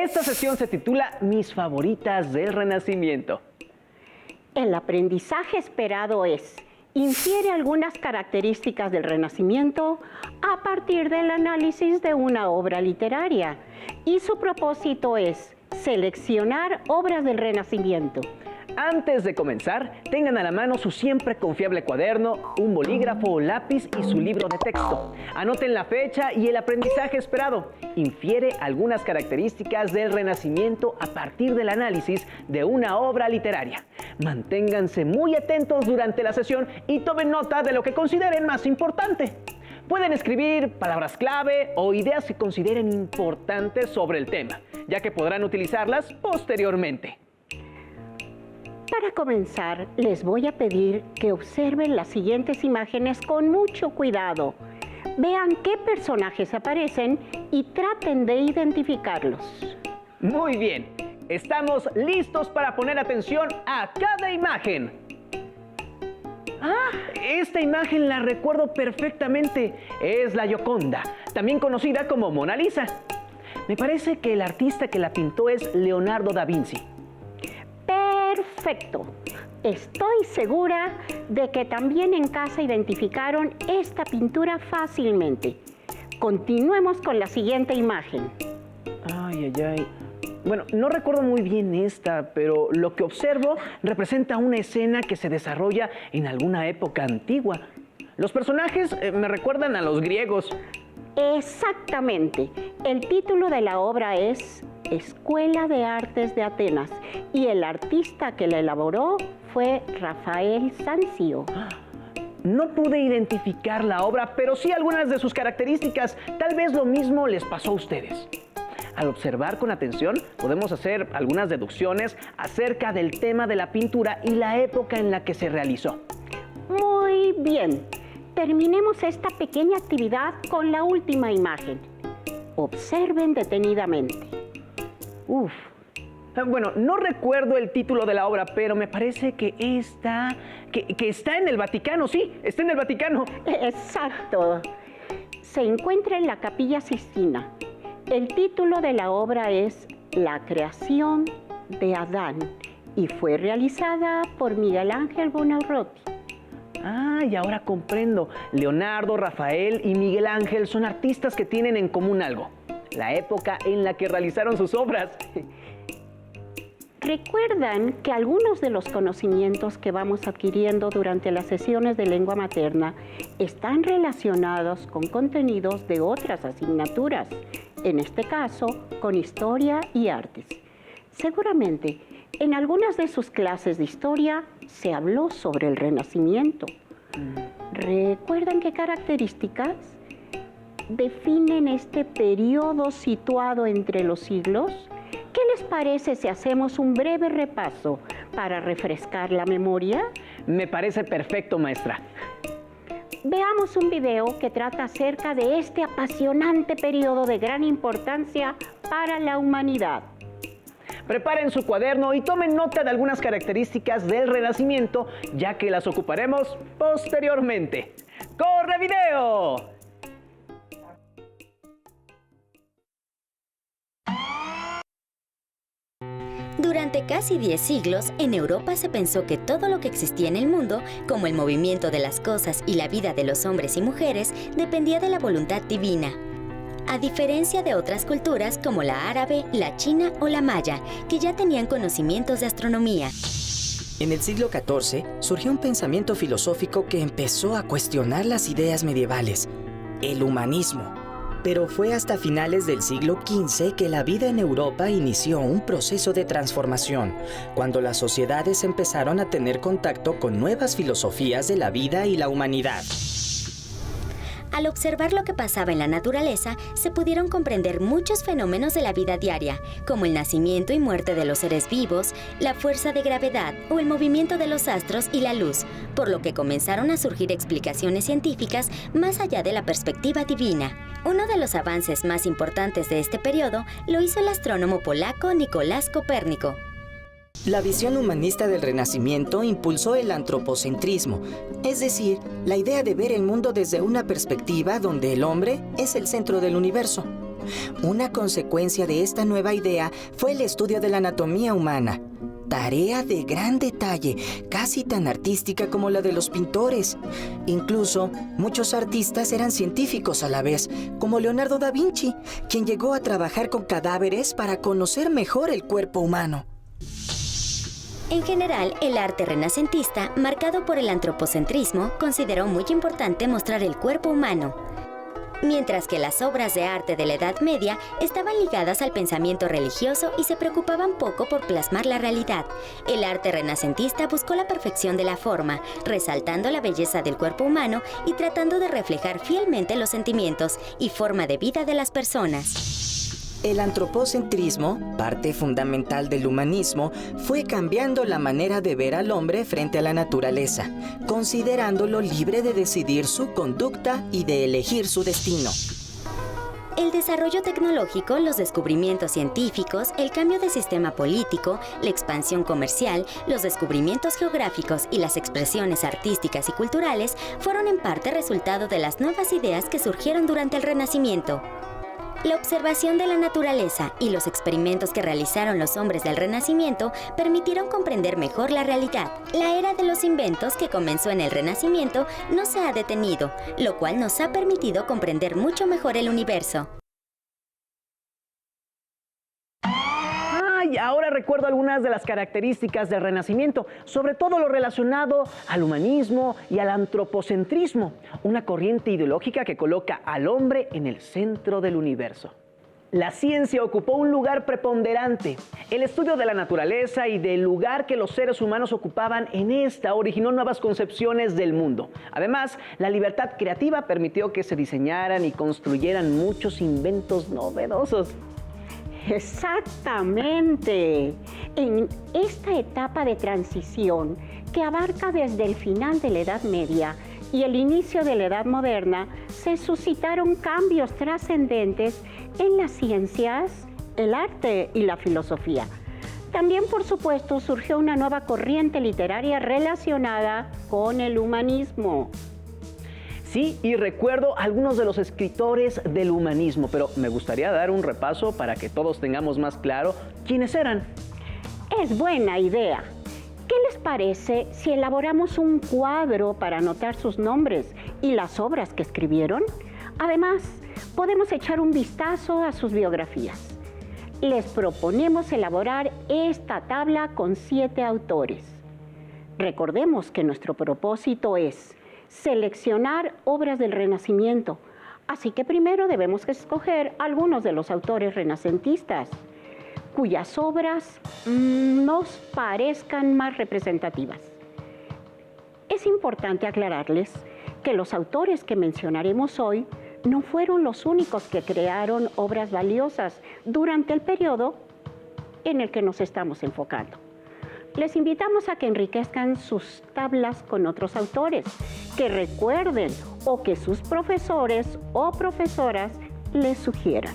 Esta sesión se titula Mis favoritas del Renacimiento. El aprendizaje esperado es: infiere algunas características del Renacimiento a partir del análisis de una obra literaria. Y su propósito es seleccionar obras del Renacimiento. Antes de comenzar, tengan a la mano su siempre confiable cuaderno, un bolígrafo o lápiz y su libro de texto. Anoten la fecha y el aprendizaje esperado. Infiere algunas características del Renacimiento a partir del análisis de una obra literaria. Manténganse muy atentos durante la sesión y tomen nota de lo que consideren más importante. Pueden escribir palabras clave o ideas que consideren importantes sobre el tema, ya que podrán utilizarlas posteriormente. Para comenzar, les voy a pedir que observen las siguientes imágenes con mucho cuidado. Vean qué personajes aparecen y traten de identificarlos. Muy bien, estamos listos para poner atención a cada imagen. Esta imagen la recuerdo perfectamente. Es la Gioconda, también conocida como Mona Lisa. Me parece que el artista que la pintó es Leonardo da Vinci. Perfecto. Estoy segura de que también en casa identificaron esta pintura fácilmente. Continuemos con la siguiente imagen. Ay. Bueno, no recuerdo muy bien esta, pero lo que observo representa una escena que se desarrolla en alguna época antigua. Los personajes me recuerdan a los griegos. Exactamente. El título de la obra es Escuela de Artes de Atenas y el artista que la elaboró fue Rafael Sanzio. No pude identificar la obra, pero sí algunas de sus características. Tal vez lo mismo les pasó a ustedes. Al observar con atención, podemos hacer algunas deducciones acerca del tema de la pintura y la época en la que se realizó. Muy bien. Terminemos esta pequeña actividad con la última imagen. Observen detenidamente. Bueno, no recuerdo el título de la obra, pero me parece que está en el Vaticano. Sí, está en el Vaticano. Exacto. Se encuentra en la Capilla Sistina. El título de la obra es La creación de Adán y fue realizada por Miguel Ángel Buonarroti. Y ahora comprendo. Leonardo, Rafael y Miguel Ángel son artistas que tienen en común algo: la época en la que realizaron sus obras. ¿Recuerdan que algunos de los conocimientos que vamos adquiriendo durante las sesiones de lengua materna están relacionados con contenidos de otras asignaturas? En este caso, con historia y artes. Seguramente, en algunas de sus clases de historia se habló sobre el Renacimiento. ¿Recuerdan qué características definen este periodo situado entre los siglos? ¿Qué les parece si hacemos un breve repaso para refrescar la memoria? Me parece perfecto, maestra. Veamos un video que trata acerca de este apasionante periodo de gran importancia para la humanidad. Preparen su cuaderno y tomen nota de algunas características del Renacimiento, ya que las ocuparemos posteriormente. ¡Corre video! Durante casi 10 siglos, en Europa se pensó que todo lo que existía en el mundo, como el movimiento de las cosas y la vida de los hombres y mujeres, dependía de la voluntad divina. A diferencia de otras culturas como la árabe, la china o la maya, que ya tenían conocimientos de astronomía. En el siglo XIV surgió un pensamiento filosófico que empezó a cuestionar las ideas medievales: el humanismo. Pero fue hasta finales del siglo XV que la vida en Europa inició un proceso de transformación, cuando las sociedades empezaron a tener contacto con nuevas filosofías de la vida y la humanidad. Al observar lo que pasaba en la naturaleza, se pudieron comprender muchos fenómenos de la vida diaria, como el nacimiento y muerte de los seres vivos, la fuerza de gravedad o el movimiento de los astros y la luz, por lo que comenzaron a surgir explicaciones científicas más allá de la perspectiva divina. Uno de los avances más importantes de este periodo lo hizo el astrónomo polaco Nicolás Copérnico. La visión humanista del Renacimiento impulsó el antropocentrismo, es decir, la idea de ver el mundo desde una perspectiva donde el hombre es el centro del universo. Una consecuencia de esta nueva idea fue el estudio de la anatomía humana. Tarea de gran detalle, casi tan artística como la de los pintores. Incluso, muchos artistas eran científicos a la vez, como Leonardo da Vinci, quien llegó a trabajar con cadáveres para conocer mejor el cuerpo humano. En general, el arte renacentista, marcado por el antropocentrismo, consideró muy importante mostrar el cuerpo humano, mientras que las obras de arte de la Edad Media estaban ligadas al pensamiento religioso y se preocupaban poco por plasmar la realidad. El arte renacentista buscó la perfección de la forma, resaltando la belleza del cuerpo humano y tratando de reflejar fielmente los sentimientos y forma de vida de las personas. El antropocentrismo, parte fundamental del humanismo, fue cambiando la manera de ver al hombre frente a la naturaleza, considerándolo libre de decidir su conducta y de elegir su destino. El desarrollo tecnológico, los descubrimientos científicos, el cambio de sistema político, la expansión comercial, los descubrimientos geográficos y las expresiones artísticas y culturales fueron en parte resultado de las nuevas ideas que surgieron durante el Renacimiento. La observación de la naturaleza y los experimentos que realizaron los hombres del Renacimiento permitieron comprender mejor la realidad. La era de los inventos que comenzó en el Renacimiento no se ha detenido, lo cual nos ha permitido comprender mucho mejor el universo. Y ahora recuerdo algunas de las características del Renacimiento, sobre todo lo relacionado al humanismo y al antropocentrismo, una corriente ideológica que coloca al hombre en el centro del universo. La ciencia ocupó un lugar preponderante. El estudio de la naturaleza y del lugar que los seres humanos ocupaban en esta originó nuevas concepciones del mundo. Además, la libertad creativa permitió que se diseñaran y construyeran muchos inventos novedosos. Exactamente. En esta etapa de transición que abarca desde el final de la Edad Media y el inicio de la Edad Moderna, se suscitaron cambios trascendentes en las ciencias, el arte y la filosofía. También, por supuesto, surgió una nueva corriente literaria relacionada con el humanismo. Sí, y recuerdo algunos de los escritores del humanismo, pero me gustaría dar un repaso para que todos tengamos más claro quiénes eran. Es buena idea. ¿Qué les parece si elaboramos un cuadro para anotar sus nombres y las obras que escribieron? Además, podemos echar un vistazo a sus biografías. Les proponemos elaborar esta tabla con 7 autores. Recordemos que nuestro propósito es seleccionar obras del Renacimiento, así que primero debemos escoger algunos de los autores renacentistas cuyas obras nos parezcan más representativas. Es importante aclararles que los autores que mencionaremos hoy no fueron los únicos que crearon obras valiosas durante el periodo en el que nos estamos enfocando. Les invitamos a que enriquezcan sus tablas con otros autores, que recuerden o que sus profesores o profesoras les sugieran.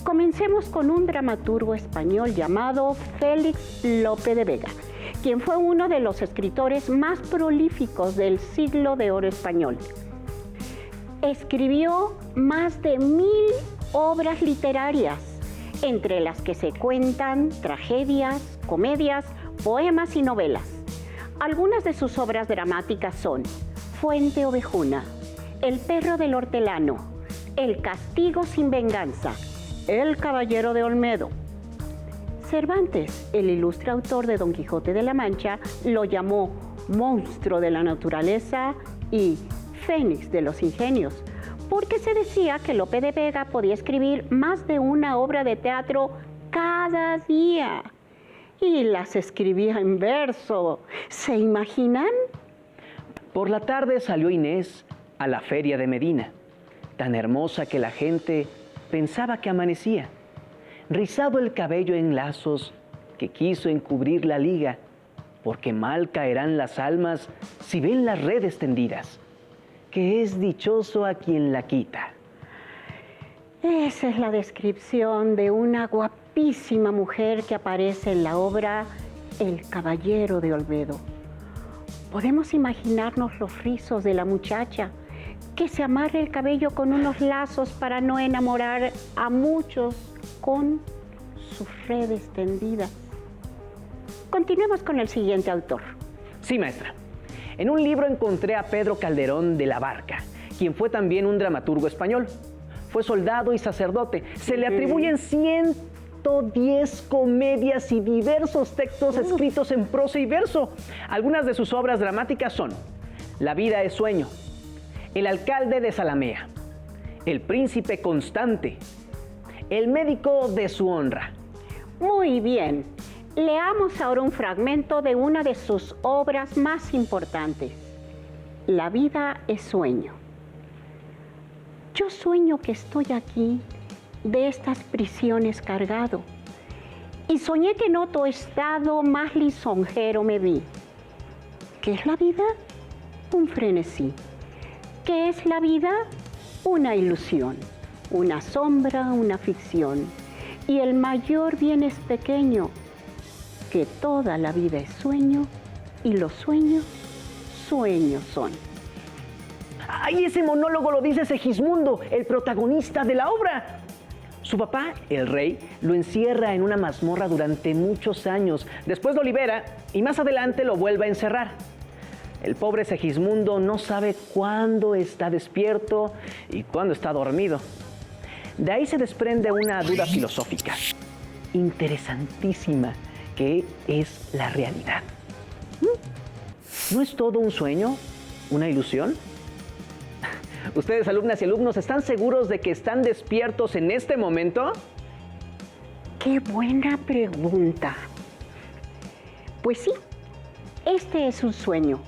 Comencemos con un dramaturgo español llamado Félix Lope de Vega, quien fue uno de los escritores más prolíficos del siglo de oro español. Escribió más de 1000 obras literarias, entre las que se cuentan tragedias, comedias, poemas y novelas. Algunas de sus obras dramáticas son Fuente Ovejuna, El perro del hortelano, El castigo sin venganza, El caballero de Olmedo. Cervantes, el ilustre autor de Don Quijote de la Mancha, lo llamó monstruo de la naturaleza y fénix de los ingenios, porque se decía que Lope de Vega podía escribir más de una obra de teatro cada día. Y las escribía en verso. ¿Se imaginan? Por la tarde salió Inés a la feria de Medina, tan hermosa que la gente pensaba que amanecía. Rizado el cabello en lazos que quiso encubrir la liga, porque mal caerán las almas si ven las redes tendidas, que es dichoso a quien la quita. Esa es la descripción de una guapísima mujer que aparece en la obra El caballero de Olmedo. Podemos imaginarnos los rizos de la muchacha que se amarre el cabello con unos lazos para no enamorar a muchos con sus redes tendidas. Continuemos con el siguiente autor. Sí, maestra. En un libro encontré a Pedro Calderón de la Barca, quien fue también un dramaturgo español. Fue soldado y sacerdote. Se le atribuyen 110 comedias y diversos textos escritos en prosa y verso. Algunas de sus obras dramáticas son La vida es sueño, El alcalde de Zalamea, El príncipe constante, El médico de su honra. Muy bien. Leamos ahora un fragmento de una de sus obras más importantes. La vida es sueño. Yo sueño que estoy aquí, de estas prisiones cargado, y soñé que en otro estado más lisonjero me vi. ¿Qué es la vida? Un frenesí. ¿Qué es la vida? Una ilusión, una sombra, una ficción. Y el mayor bien es pequeño, que toda la vida es sueño, y los sueños, sueños son. ¡Ay, ese monólogo lo dice Segismundo, el protagonista de la obra! Su papá, el rey, lo encierra en una mazmorra durante muchos años. Después lo libera y más adelante lo vuelve a encerrar. El pobre Segismundo no sabe cuándo está despierto y cuándo está dormido. De ahí se desprende una duda filosófica, interesantísima. ¿Qué es la realidad? ¿No es todo un sueño? ¿Una ilusión? ¿Ustedes, alumnas y alumnos, están seguros de que están despiertos en este momento? ¡Qué buena pregunta! Pues sí, este es un sueño.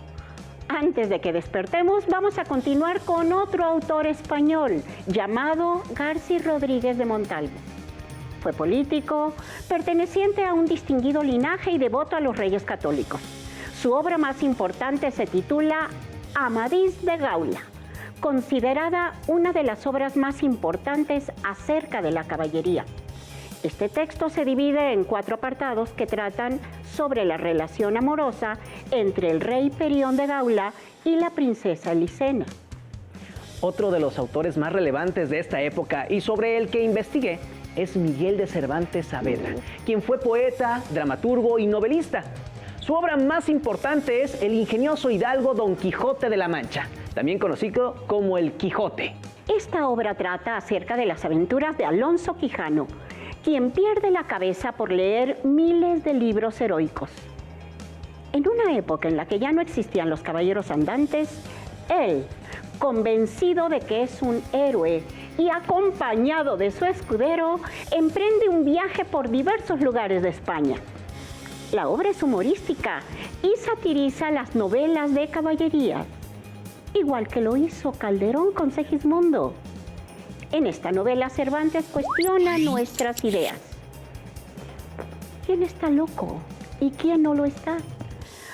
Antes de que despertemos, vamos a continuar con otro autor español llamado Garci Rodríguez de Montalvo. Fue político, perteneciente a un distinguido linaje y devoto a los reyes católicos. Su obra más importante se titula Amadís de Gaula, considerada una de las obras más importantes acerca de la caballería. Este texto se divide en 4 apartados que tratan sobre la relación amorosa entre el rey Perión de Gaula y la princesa Elisena. Otro de los autores más relevantes de esta época y sobre el que investigué es Miguel de Cervantes Saavedra, quien fue poeta, dramaturgo y novelista. Su obra más importante es el ingenioso hidalgo Don Quijote de la Mancha, también conocido como El Quijote. Esta obra trata acerca de las aventuras de Alonso Quijano, quien pierde la cabeza por leer miles de libros heroicos. En una época en la que ya no existían los caballeros andantes, él, convencido de que es un héroe y acompañado de su escudero, emprende un viaje por diversos lugares de España. La obra es humorística y satiriza las novelas de caballería, igual que lo hizo Calderón con Segismundo. En esta novela Cervantes cuestiona nuestras ideas. ¿Quién está loco y quién no lo está?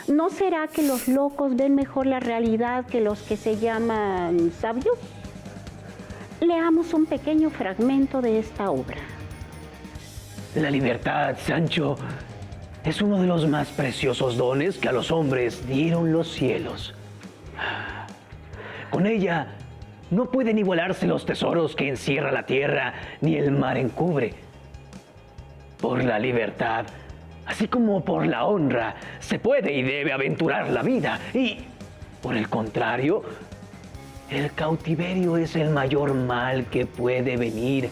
¿No será que los locos ven mejor la realidad que los que se llaman sabios? Leamos un pequeño fragmento de esta obra. La libertad, Sancho, es uno de los más preciosos dones que a los hombres dieron los cielos. Con ella no pueden igualarse los tesoros que encierra la tierra ni el mar encubre. Por la libertad, así como por la honra, se puede y debe aventurar la vida. Y, por el contrario, el cautiverio es el mayor mal que puede venir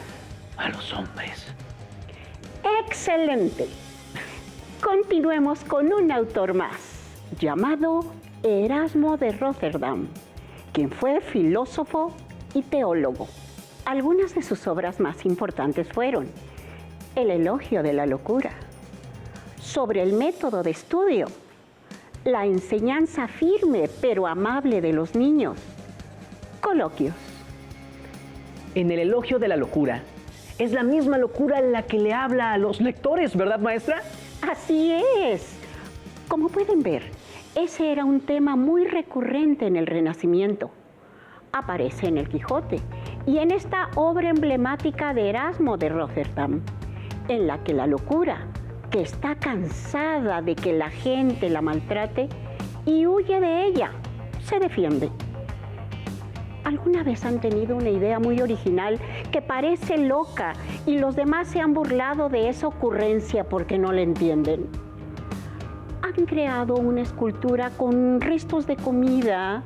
a los hombres. ¡Excelente! Continuemos con un autor más, llamado Erasmo de Róterdam, quien fue filósofo y teólogo. Algunas de sus obras más importantes fueron El elogio de la locura, Sobre el método de estudio, La enseñanza firme pero amable de los niños, Coloquios. En el elogio de la locura, es la misma locura la que le habla a los lectores, ¿verdad, maestra? Así es. Como pueden ver, ese era un tema muy recurrente en el Renacimiento. Aparece en El Quijote y en esta obra emblemática de Erasmo de Róterdam, en la que la locura, que está cansada de que la gente la maltrate y huye de ella, se defiende. ¿Alguna vez han tenido una idea muy original que parece loca y los demás se han burlado de esa ocurrencia porque no la entienden? ¿Han creado una escultura con restos de comida?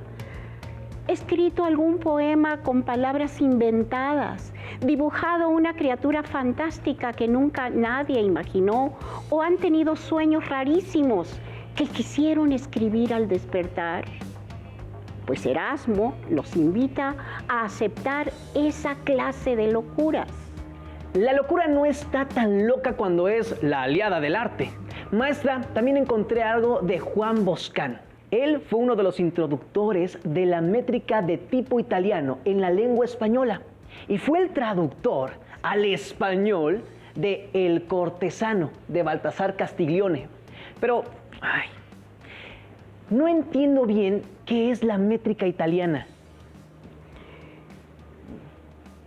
¿Escrito algún poema con palabras inventadas? ¿Dibujado una criatura fantástica que nunca nadie imaginó? ¿O han tenido sueños rarísimos que quisieron escribir al despertar? Pues Erasmo los invita a aceptar esa clase de locuras. La locura no está tan loca cuando es la aliada del arte. Maestra, también encontré algo de Juan Boscán. Él fue uno de los introductores de la métrica de tipo italiano en la lengua española y fue el traductor al español de El cortesano de Baltasar Castiglione. Pero, no entiendo bien qué es la métrica italiana.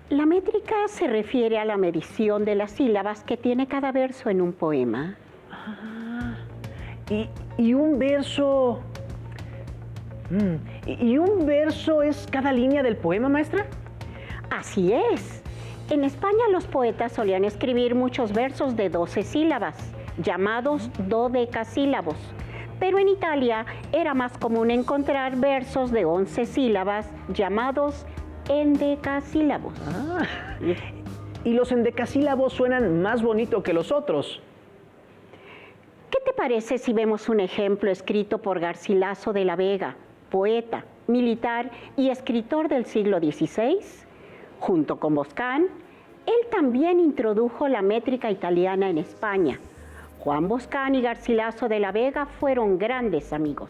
La métrica se refiere a la medición de las sílabas que tiene cada verso en un poema. ¿Y un verso? ¿Y un verso es cada línea del poema, maestra? Así es. En España los poetas solían escribir muchos versos de 12 sílabas, llamados dodecasílabos. Pero en Italia era más común encontrar versos de 11 sílabas, llamados endecasílabos. ¿Y los endecasílabos suenan más bonito que los otros? ¿Qué te parece si vemos un ejemplo escrito por Garcilaso de la Vega, poeta, militar y escritor del siglo XVI? Junto con Boscán, él también introdujo la métrica italiana en España. Juan Boscán y Garcilaso de la Vega fueron grandes amigos.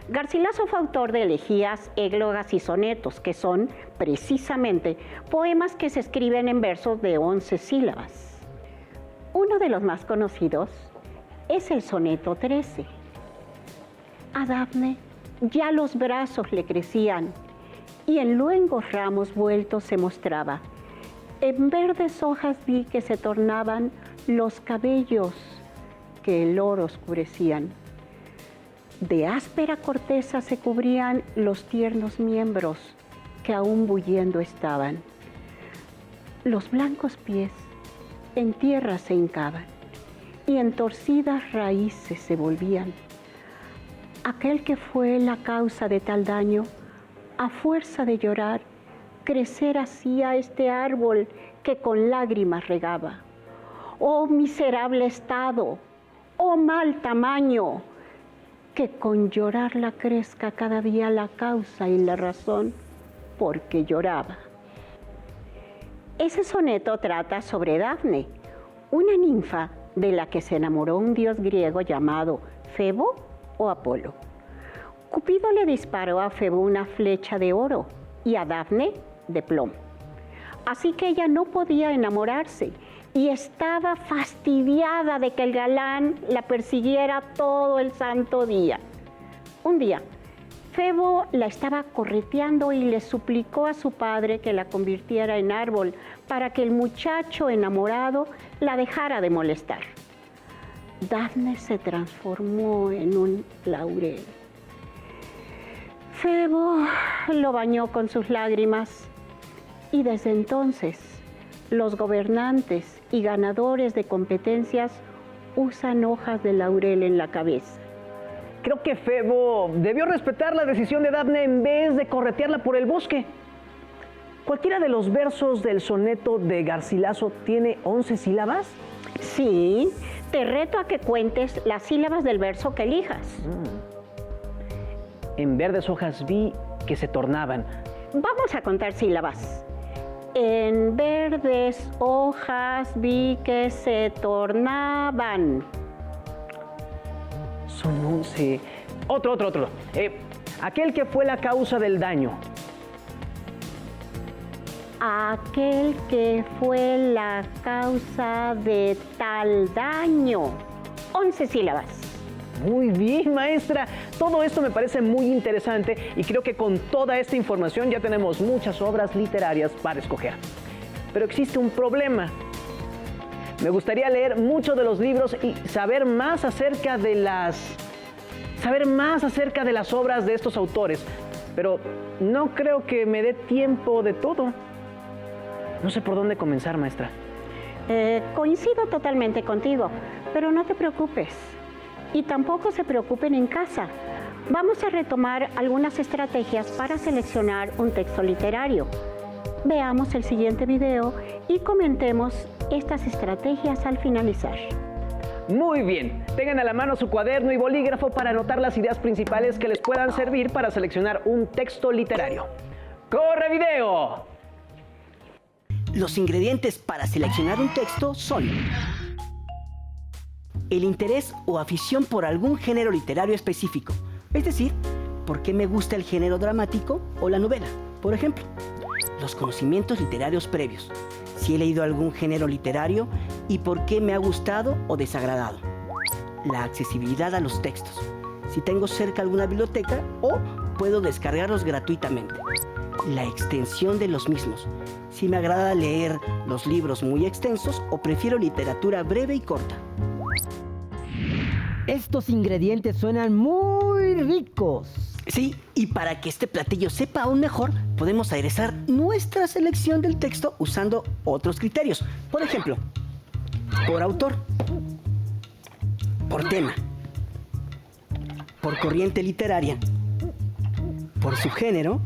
Garcilaso fue autor de elegías, églogas y sonetos, que son, precisamente, poemas que se escriben en versos de 11 sílabas. Uno de los más conocidos es el soneto 13. A Dafne ya los brazos le crecían y en luengos ramos vueltos se mostraba. En verdes hojas vi que se tornaban los cabellos que el oro oscurecían. De áspera corteza se cubrían los tiernos miembros que aún bulliendo estaban. Los blancos pies en tierra se hincaban y en torcidas raíces se volvían. Aquel que fue la causa de tal daño, a fuerza de llorar, crecer hacía este árbol que con lágrimas regaba. Oh miserable estado, oh mal tamaño, que con llorarla crezca cada día la causa y la razón porque lloraba. Ese soneto trata sobre Dafne, una ninfa de la que se enamoró un dios griego llamado Febo o Apolo. Cupido le disparó a Febo una flecha de oro y a Dafne de plomo. Así que ella no podía enamorarse y estaba fastidiada de que el galán la persiguiera todo el santo día. Un día, Febo la estaba correteando y le suplicó a su padre que la convirtiera en árbol para que el muchacho enamorado la dejara de molestar. Dafne se transformó en un laurel. Febo lo bañó con sus lágrimas y desde entonces los gobernantes y ganadores de competencias usan hojas de laurel en la cabeza. Creo que Febo debió respetar la decisión de Dafne en vez de corretearla por el bosque. ¿Cualquiera de los versos del soneto de Garcilaso tiene 11 sílabas? Sí, te reto a que cuentes las sílabas del verso que elijas. En verdes hojas vi que se tornaban. Vamos a contar sílabas. En verdes hojas vi que se tornaban. Son 11. Otro. Aquel que fue la causa del daño. Aquel que fue la causa de tal daño. 11 sílabas. Muy bien, maestra. Todo esto me parece muy interesante y creo que con toda esta información ya tenemos muchas obras literarias para escoger. Pero existe un problema. Me gustaría leer muchos de los libros y saber más acerca de las saber más acerca de las obras de estos autores, pero no creo que me dé tiempo de todo. No sé por dónde comenzar, maestra. Coincido totalmente contigo, pero no te preocupes. Y tampoco se preocupen en casa. Vamos a retomar algunas estrategias para seleccionar un texto literario. Veamos el siguiente video y comentemos estas estrategias al finalizar. Muy bien, tengan a la mano su cuaderno y bolígrafo para anotar las ideas principales que les puedan servir para seleccionar un texto literario. ¡Corre video! Los ingredientes para seleccionar un texto son el interés o afición por algún género literario específico, es decir, por qué me gusta el género dramático o la novela, por ejemplo. Los conocimientos literarios previos, si he leído algún género literario y por qué me ha gustado o desagradado. La accesibilidad a los textos, si tengo cerca alguna biblioteca o puedo descargarlos gratuitamente. La extensión de los mismos, si me agrada leer los libros muy extensos o prefiero literatura breve y corta. Estos ingredientes suenan muy ricos. Sí, y para que este platillo sepa aún mejor, podemos aderezar nuestra selección del texto usando otros criterios. Por ejemplo, por autor, por tema, por corriente literaria, por subgénero,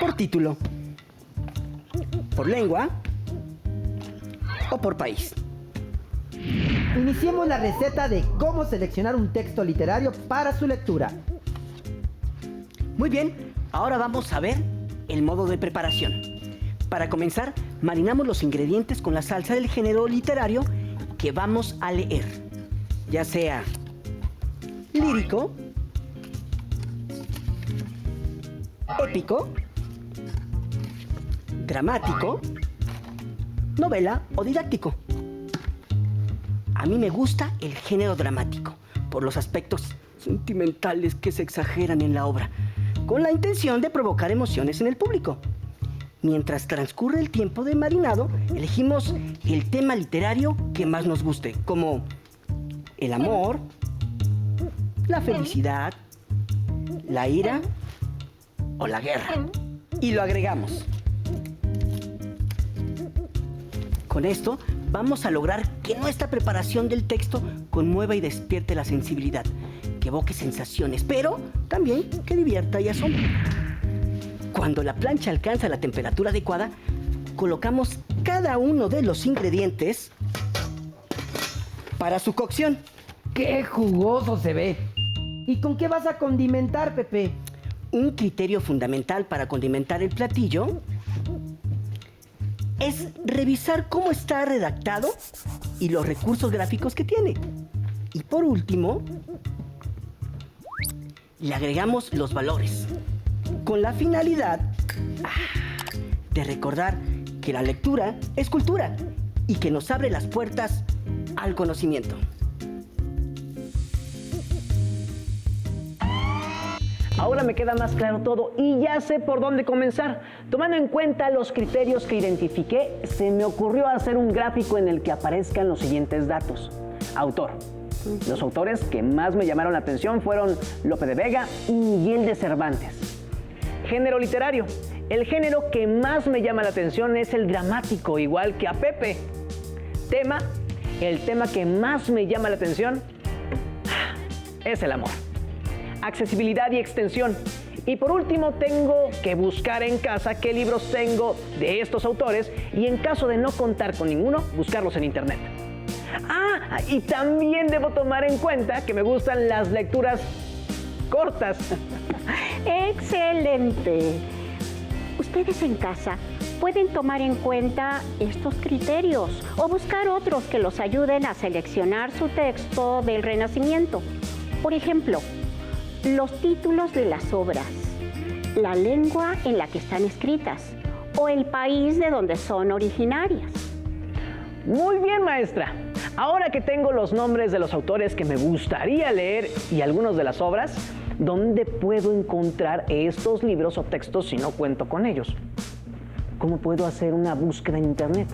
por título, por lengua o por país. Iniciemos la receta de cómo seleccionar un texto literario para su lectura. Muy bien, ahora vamos a ver el modo de preparación. Para comenzar, marinamos los ingredientes con la salsa del género literario que vamos a leer, ya sea lírico, épico, dramático, novela o didáctico. A mí me gusta el género dramático por los aspectos sentimentales que se exageran en la obra, con la intención de provocar emociones en el público. Mientras transcurre el tiempo de marinado, elegimos el tema literario que más nos guste, como el amor, la felicidad, la ira o la guerra. Y lo agregamos. Con esto vamos a lograr que nuestra preparación del texto conmueva y despierte la sensibilidad, que evoque sensaciones, pero también que divierta y asombre. Cuando la plancha alcanza la temperatura adecuada, colocamos cada uno de los ingredientes para su cocción. ¡Qué jugoso se ve! ¿Y con qué vas a condimentar, Pepe? Un criterio fundamental para condimentar el platillo es revisar cómo está redactado y los recursos gráficos que tiene. Y por último, le agregamos los valores, con la finalidad de recordar que la lectura es cultura y que nos abre las puertas al conocimiento. Ahora me queda más claro todo y ya sé por dónde comenzar. Tomando en cuenta los criterios que identifiqué, se me ocurrió hacer un gráfico en el que aparezcan los siguientes datos. Autor. Los autores que más me llamaron la atención fueron Lope de Vega y Miguel de Cervantes. Género literario. El género que más me llama la atención es el dramático, igual que a Pepe. Tema. El tema que más me llama la atención es el amor. Accesibilidad y extensión. Y por último tengo que buscar en casa qué libros tengo de estos autores y en caso de no contar con ninguno, buscarlos en internet. Y también debo tomar en cuenta que me gustan las lecturas cortas. ¡Excelente! Ustedes en casa pueden tomar en cuenta estos criterios o buscar otros que los ayuden a seleccionar su texto del Renacimiento. Por ejemplo, los títulos de las obras, la lengua en la que están escritas o el país de donde son originarias. Muy bien, maestra. Ahora que tengo los nombres de los autores que me gustaría leer y algunos de las obras, ¿dónde puedo encontrar estos libros o textos si no cuento con ellos? ¿Cómo puedo hacer una búsqueda en internet?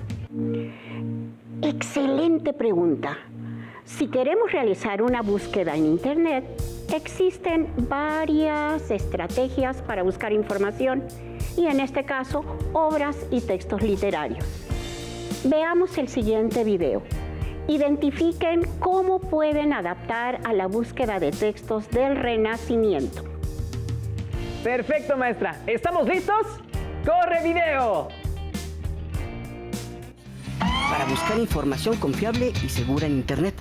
Excelente pregunta. Si queremos realizar una búsqueda en Internet, existen varias estrategias para buscar información y en este caso, obras y textos literarios. Veamos el siguiente video. Identifiquen cómo pueden adaptar a la búsqueda de textos del Renacimiento. Perfecto, maestra. ¿Estamos listos? ¡Corre video! Para buscar información confiable y segura en Internet.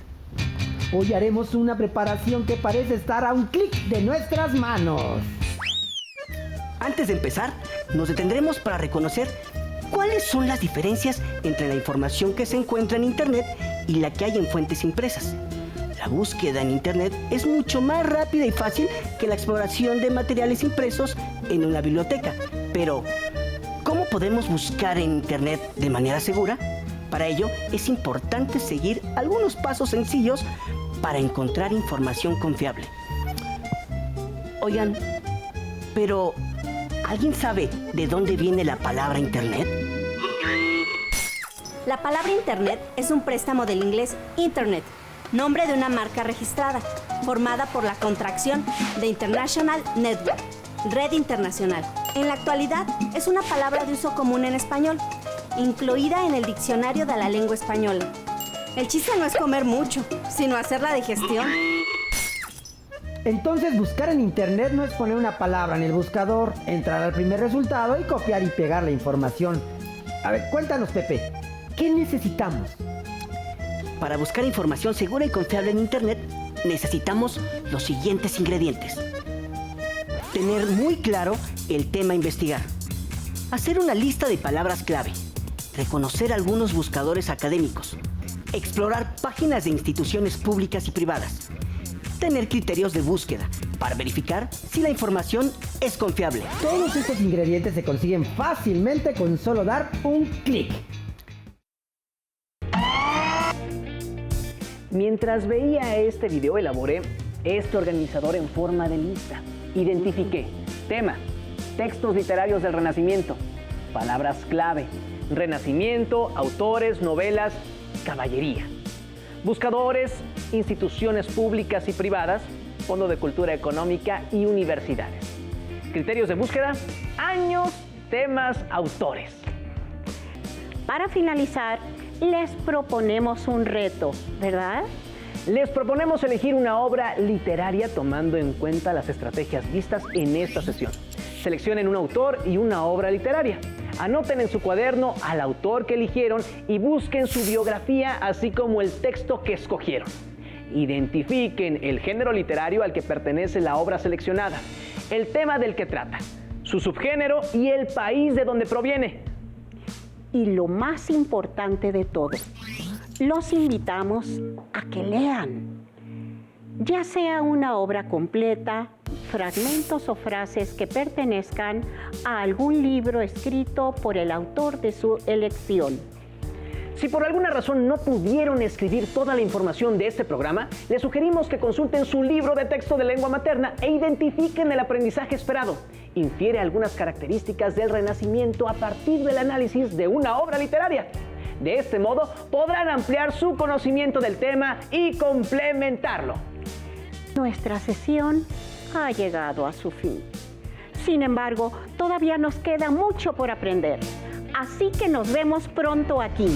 Hoy haremos una preparación que parece estar a un clic de nuestras manos. Antes de empezar, nos detendremos para reconocer cuáles son las diferencias entre la información que se encuentra en Internet y la que hay en fuentes impresas. La búsqueda en Internet es mucho más rápida y fácil que la exploración de materiales impresos en una biblioteca. Pero, ¿cómo podemos buscar en Internet de manera segura? Para ello, es importante seguir algunos pasos sencillos para encontrar información confiable. Oigan, pero ¿alguien sabe de dónde viene la palabra Internet? La palabra Internet es un préstamo del inglés Internet, nombre de una marca registrada, formada por la contracción de International Network, red internacional. En la actualidad es una palabra de uso común en español, incluida en el diccionario de la lengua española. El chiste no es comer mucho, sino hacer la digestión. Entonces buscar en Internet no es poner una palabra en el buscador, entrar al primer resultado y copiar y pegar la información. A ver, cuéntanos, Pepe, ¿qué necesitamos? Para buscar información segura y confiable en Internet, necesitamos los siguientes ingredientes. Tener muy claro el tema a investigar. Hacer una lista de palabras clave. Reconocer algunos buscadores académicos. Explorar páginas de instituciones públicas y privadas. Tener criterios de búsqueda para verificar si la información es confiable. Todos estos ingredientes se consiguen fácilmente con solo dar un clic. Mientras veía este video, elaboré este organizador en forma de lista. Identifiqué tema, textos literarios del Renacimiento, palabras clave, Renacimiento, autores, novelas, caballería. Buscadores, instituciones públicas y privadas, Fondo de Cultura Económica y universidades. Criterios de búsqueda, años, temas, autores. Para finalizar, les proponemos un reto, ¿verdad? Les proponemos elegir una obra literaria tomando en cuenta las estrategias vistas en esta sesión. Seleccionen un autor y una obra literaria. Anoten en su cuaderno al autor que eligieron y busquen su biografía, así como el texto que escogieron. Identifiquen el género literario al que pertenece la obra seleccionada, el tema del que trata, su subgénero y el país de donde proviene. Y lo más importante de todo, los invitamos a que lean, ya sea una obra completa, fragmentos o frases que pertenezcan a algún libro escrito por el autor de su elección. Si por alguna razón no pudieron escribir toda la información de este programa, les sugerimos que consulten su libro de texto de lengua materna e identifiquen el aprendizaje esperado. Infiere algunas características del Renacimiento a partir del análisis de una obra literaria. De este modo, podrán ampliar su conocimiento del tema y complementarlo. Nuestra sesión ha llegado a su fin. Sin embargo, todavía nos queda mucho por aprender. Así que nos vemos pronto aquí.